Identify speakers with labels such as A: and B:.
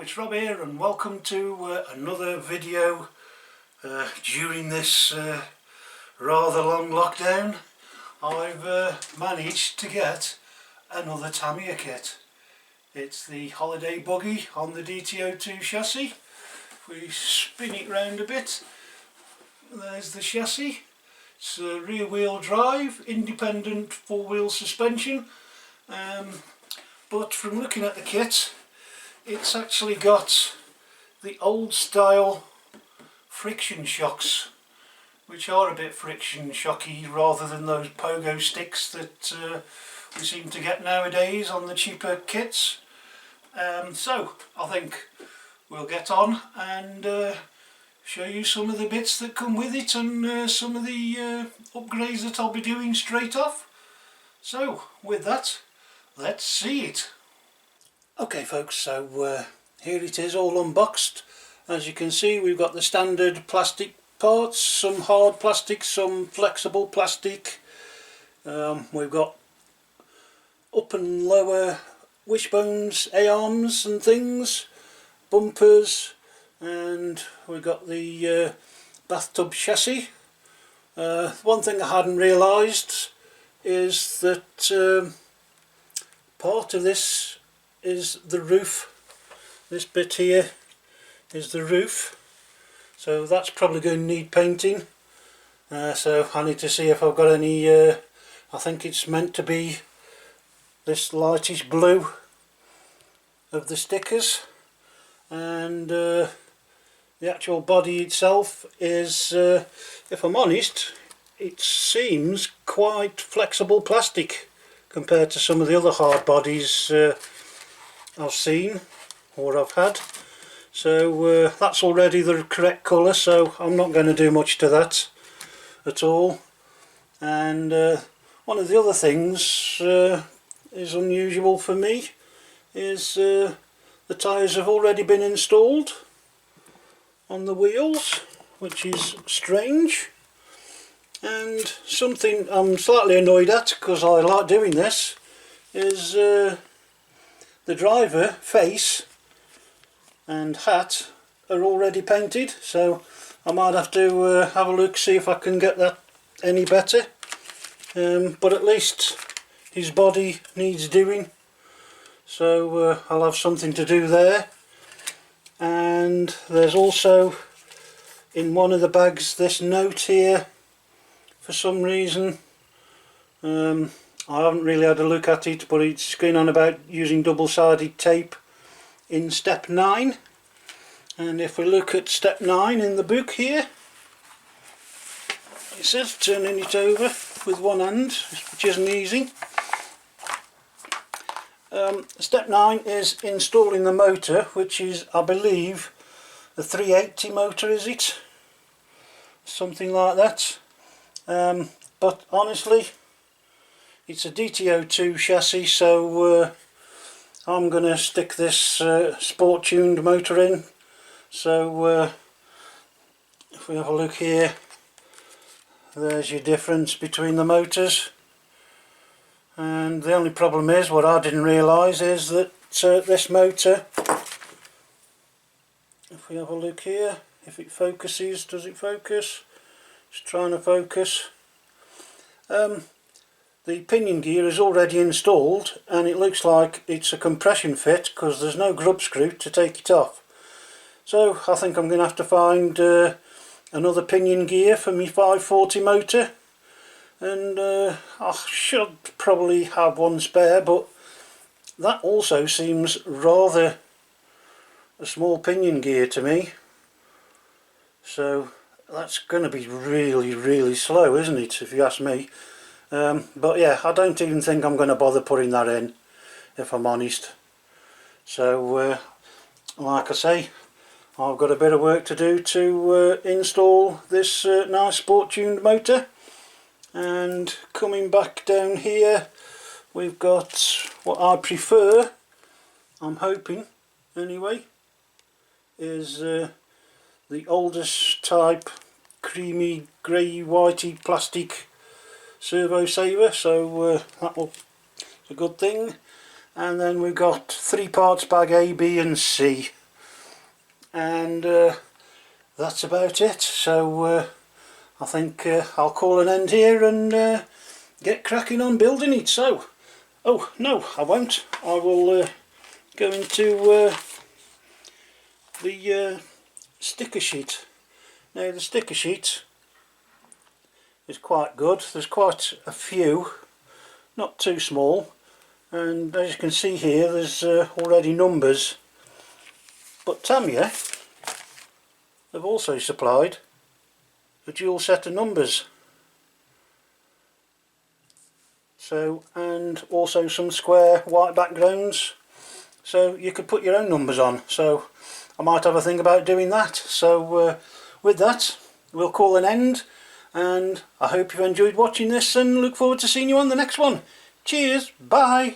A: it's Rob here and welcome to another video during this rather long lockdown. I've managed to get another Tamiya kit. It's the Holiday Buggy on the DT-02 chassis. If we spin it round a bit, there's the chassis. It's a rear wheel drive, independent four-wheel suspension, but from looking at the kit, it's actually got the old style friction shocks, which are a bit friction shocky rather than those pogo sticks that we seem to get nowadays on the cheaper kits. So I think we'll get on and show you some of the bits that come with it and some of the upgrades that I'll be doing straight off. So with that, let's see it. Okay folks, so here it is all unboxed. As you can see, we've got the standard plastic parts, some hard plastic, some flexible plastic. We've got up and lower wishbones, A-arms and things, bumpers, and we've got the bathtub chassis. One thing I hadn't realised is that part of this is the roof. This bit here is the roof, so that's probably going to need painting. So I need to see if I've got any, I think it's meant to be this lightish blue of the stickers, and the actual body itself is, if I'm honest, it seems quite flexible plastic compared to some of the other hard bodies I've seen or I've had. So that's already the correct colour, so I'm not going to do much to that at all. And one of the other things is unusual for me is the tyres have already been installed on the wheels, which is strange, and something I'm slightly annoyed at, because I like doing this, is the driver face and hat are already painted, so I might have to have a look, see if I can get that any better. But at least his body needs doing, so I'll have something to do there. And there's also in one of the bags this note here. For some reason I haven't really had a look at it, but it's going on about using double-sided tape in step 9. And if we look at step 9 in the book here, it says turning it over with one hand, which isn't easy. Step 9 is installing the motor, which is, I believe, the 380 motor, is it? Something like that. But honestly, it's a DT-02 chassis, so I'm going to stick this sport tuned motor in. So if we have a look here, there's your difference between the motors. And the only problem is, what I didn't realise is that this motor, if we have a look here, if it focuses, does it focus? It's trying to focus. The pinion gear is already installed, and it looks like it's a compression fit because there's no grub screw to take it off. So I think I'm going to have to find another pinion gear for my 540 motor, and I should probably have one spare, but that also seems rather a small pinion gear to me, so that's going to be really slow, isn't it, if you ask me. But yeah, I don't even think I'm going to bother putting that in, if I'm honest. So like I say, I've got a bit of work to do to install this nice sport tuned motor. And coming back down here, we've got what I prefer, I'm hoping anyway, is the oldest type creamy grey whitey plastic servo saver, so that will be a good thing. And then we've got 3 parts bag A, B and C. and that's about it. So I think I'll call an end here and get cracking on building it. So, oh no, I won't. I will go into the sticker sheet. Now the sticker sheet is quite good. There's quite a few, not too small, and as you can see here there's already numbers, but Tamiya have also supplied a dual set of numbers, so, and also some square white backgrounds, so you could put your own numbers on. So I might have a think about doing that. So with that we'll call an end, and I hope you've enjoyed watching this and look forward to seeing you on the next one. Cheers, bye.